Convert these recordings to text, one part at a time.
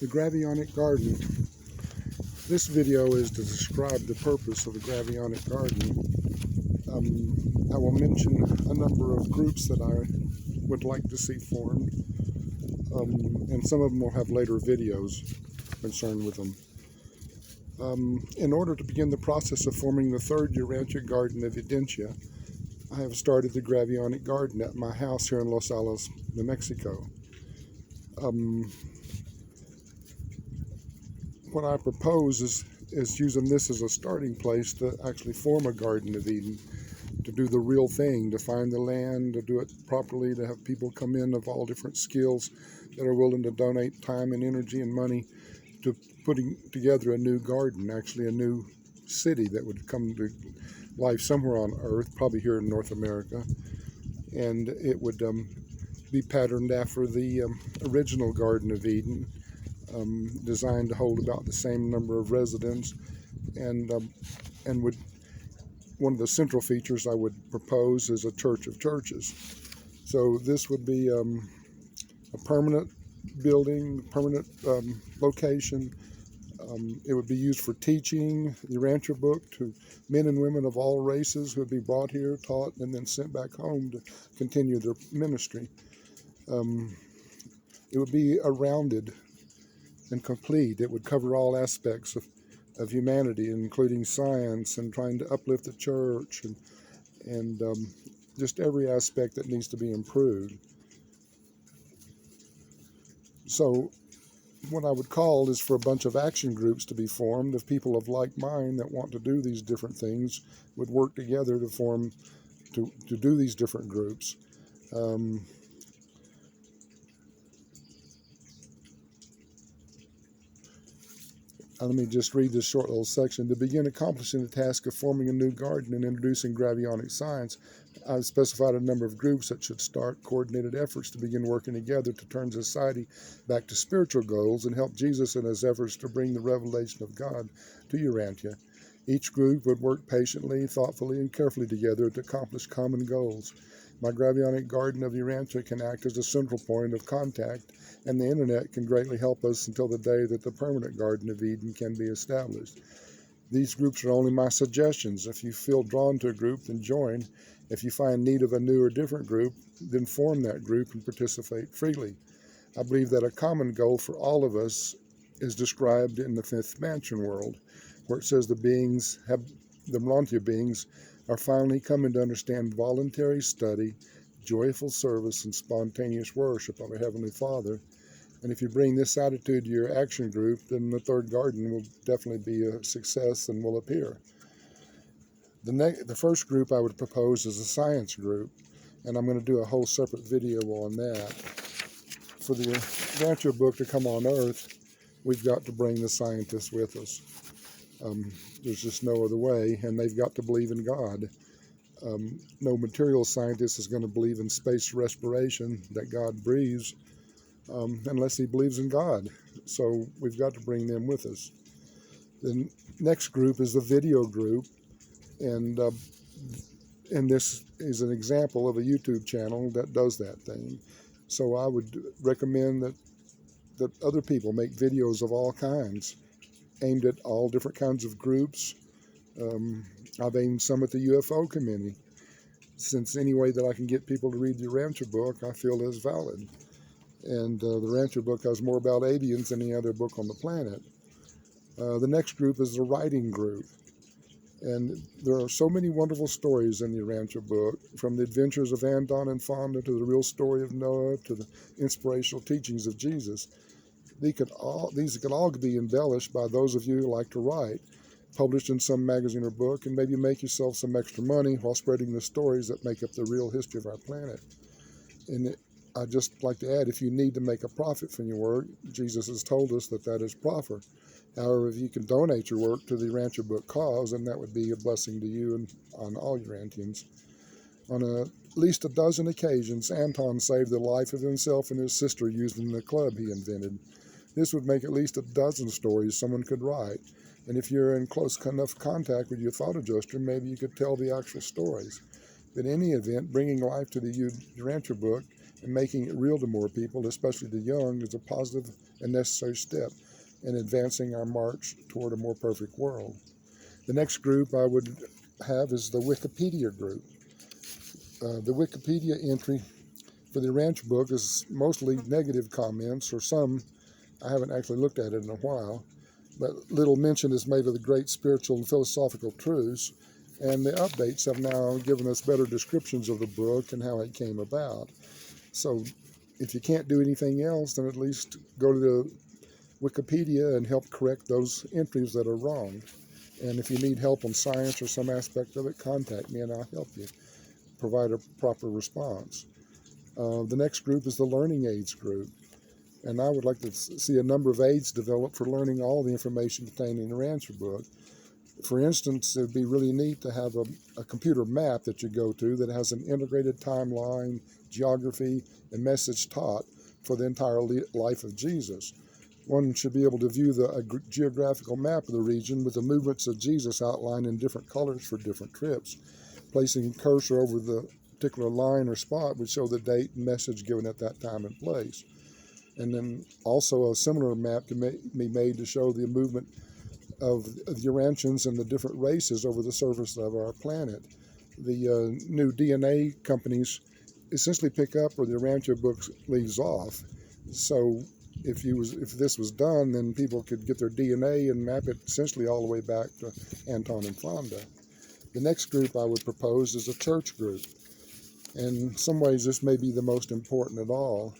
The Gravionic Garden. This video is to describe the purpose of the Gravionic Garden. I will mention a number of groups that I would like to see formed, and some of them will have later videos concerned with them. In order to begin the process of forming the third Urantia garden of Urantia, I have started the Gravionic Garden at my house here in Los Alamos, New Mexico. What I propose is using this as a starting place to actually form a Garden of Eden, to do the real thing, to find the land, to do it properly, to have people come in of all different skills that are willing to donate time and energy and money to putting together a new garden, actually a new city that would come to life somewhere on Earth, probably here in North America. And it would be patterned after the original Garden of Eden, designed to hold about the same number of residents, and would, one of the central features I would propose is a church of churches. So this would be a permanent building, permanent location. It would be used for teaching the Urantia book to men and women of all races who would be brought here, taught, and then sent back home to continue their ministry. It would be rounded and complete. It would cover all aspects of humanity, including science and trying to uplift the church and just every aspect that needs to be improved. So what I would call is for a bunch of action groups to be formed of people of like mind that want to do these different things, would work together to form, to do these different groups. Let me just read this short little section. To begin accomplishing the task of forming a new garden and introducing gravionic science, I've specified a number of groups that should start coordinated efforts to begin working together to turn society back to spiritual goals and help Jesus in his efforts to bring the revelation of God to Urantia. Each group would work patiently, thoughtfully, and carefully together to accomplish common goals. My Gravionic Garden of Urantia can act as a central point of contact, and the internet can greatly help us until the day that the permanent Garden of Eden can be established. These groups are only my suggestions. If you feel drawn to a group, then join. If you find need of a new or different group, then form that group and participate freely. I believe that a common goal for all of us is described in the fifth mansion world, where it says the Urantia beings are finally coming to understand voluntary study, joyful service, and spontaneous worship of our Heavenly Father. And if you bring this attitude to your action group, then the third garden will definitely be a success and will appear. The first group I would propose is a science group, and I'm going to do a whole separate video on that. For the Urantia book to come on Earth, we've got to bring the scientists with us. There's just no other way, and they've got to believe in God. No material scientist is going to believe in space respiration, that God breathes, unless he believes in God. So we've got to bring them with us. The next group is the video group, and this is an example of a YouTube channel that does that thing. So I would recommend that other people make videos of all kinds, aimed at all different kinds of groups. I've aimed some at the UFO community, since any way that I can get people to read the Urantia book I feel is valid. And the Urantia book has more about aliens than any other book on the planet. The next group is the writing group. And there are so many wonderful stories in the Urantia book, from the adventures of Anton and Fonda to the real story of Noah to the inspirational teachings of Jesus. These could all be embellished by those of you who like to write, published in some magazine or book, and maybe make yourself some extra money while spreading the stories that make up the real history of our planet. And I'd just like to add, if you need to make a profit from your work, Jesus has told us that is proper. However, if you can donate your work to the Urantia book cause, then that would be a blessing to you and on all Urantians. On at least a dozen occasions, Anton saved the life of himself and his sister using the club he invented. This would make at least a dozen stories someone could write. And if you're in close enough contact with your thought adjuster, maybe you could tell the actual stories. But in any event, bringing life to the Urantia book and making it real to more people, especially the young, is a positive and necessary step in advancing our march toward a more perfect world. The next group I would have is the Wikipedia group. The Wikipedia entry for the Urantia book is mostly negative comments, or some. I haven't actually looked at it in a while, but little mention is made of the great spiritual and philosophical truths, and the updates have now given us better descriptions of the book and how it came about. So if you can't do anything else, then at least go to the Wikipedia and help correct those entries that are wrong. And if you need help on science or some aspect of it, contact me and I'll help you provide a proper response. The next group is the Learning Aids group. And I would like to see a number of aids developed for learning all the information contained in the Urantia book. For instance, it would be really neat to have a computer map that you go to that has an integrated timeline, geography, and message taught for the entire life of Jesus. One should be able to view a geographical map of the region with the movements of Jesus outlined in different colors for different trips. Placing a cursor over the particular line or spot would show the date and message given at that time and place. And then also a similar map can be made to show the movement of the Urantians and the different races over the surface of our planet. The new DNA companies essentially pick up where the Urantia book leaves off. So if this was done, then people could get their DNA and map it essentially all the way back to Anton and Fonda. The next group I would propose is a church group. And in some ways, this may be the most important of all.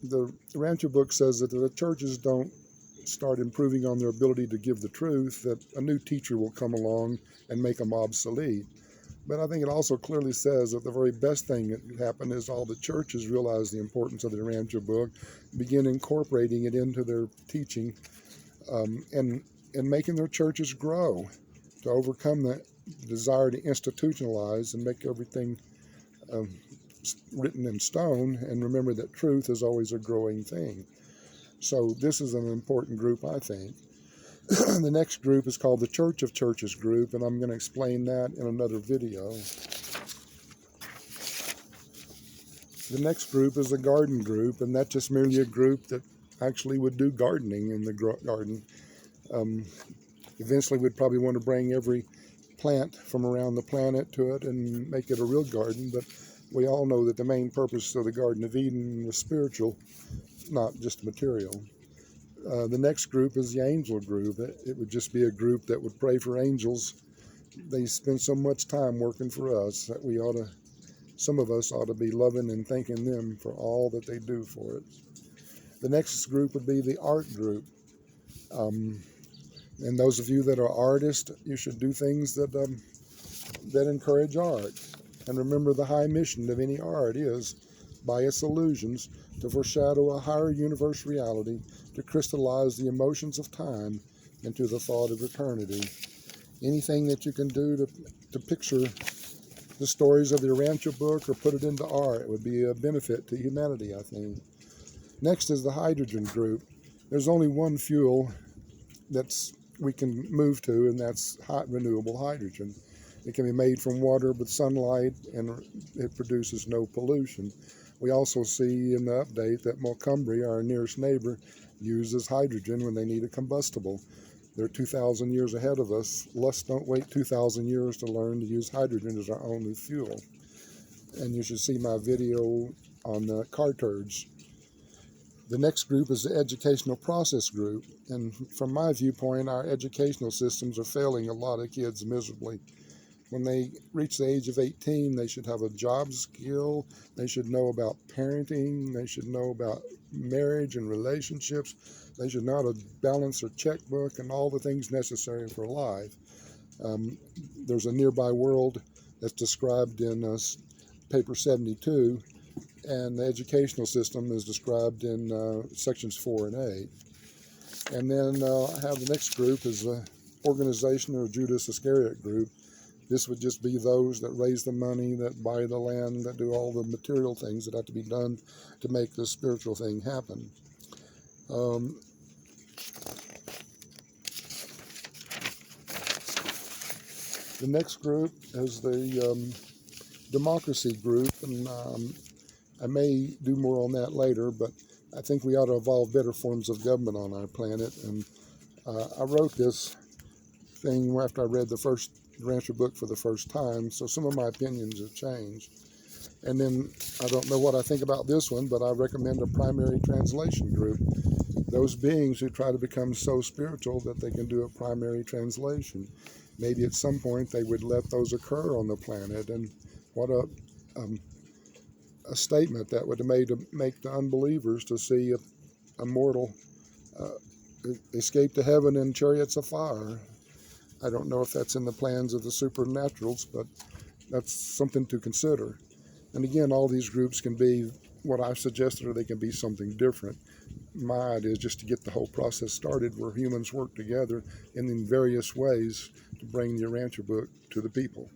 The Urantia book says that if the churches don't start improving on their ability to give the truth, that a new teacher will come along and make them obsolete. But I think it also clearly says that the very best thing that could happen is all the churches realize the importance of the Urantia book, begin incorporating it into their teaching, and making their churches grow to overcome the desire to institutionalize and make everything written in stone, and remember that truth is always a growing thing. So this is an important group, I think. The next group is called the Church of Churches group, and I'm going to explain that in another video. The next group is the garden group, and that's just merely a group that actually would do gardening in the garden. Eventually we'd probably want to bring every plant from around the planet to it and make it a real garden, but we all know that the main purpose of the Garden of Eden was spiritual, not just material. The next group is the angel group. It would just be a group that would pray for angels. They spend so much time working for us that some of us ought to be loving and thanking them for all that they do for us. The next group would be the art group. And those of you that are artists, you should do things that encourage art. And remember, the high mission of any art is, by its illusions, to foreshadow a higher universe reality, to crystallize the emotions of time into the thought of eternity. Anything that you can do to picture the stories of the Urantia book or put it into art would be a benefit to humanity, I think. Next is the hydrogen group. There's only one fuel we can move to, and that's hot renewable hydrogen. It can be made from water with sunlight, and it produces no pollution. We also see in the update that Montgomery, our nearest neighbor, uses hydrogen when they need a combustible. They're 2,000 years ahead of us. Let's don't wait 2,000 years to learn to use hydrogen as our only fuel. And you should see my video on car turds. The next group is the educational process group. And from my viewpoint, our educational systems are failing a lot of kids miserably. When they reach the age of 18, they should have a job skill. They should know about parenting. They should know about marriage and relationships. They should know how to balance their checkbook and all the things necessary for life. There's a nearby world that's described in paper 72, and the educational system is described in sections 4 and 8. And then I have the next group is the organization or Judas Iscariot group. This would just be those that raise the money, that buy the land, that do all the material things that have to be done to make this spiritual thing happen. The next group is the democracy group, and I may do more on that later, but I think we ought to evolve better forms of government on our planet. And I wrote this thing after I read the first Urantia book for the first time, so some of my opinions have changed. And then I don't know what I think about this one, but I recommend a primary translation group. Those beings who try to become so spiritual that they can do a primary translation. Maybe at some point they would let those occur on the planet. And what a statement that would make the unbelievers to see a mortal escape to heaven in chariots of fire. I don't know if that's in the plans of the supernaturals, but that's something to consider. And again, all these groups can be what I've suggested, or they can be something different. My idea is just to get the whole process started where humans work together in various ways to bring the Urantia book to the people.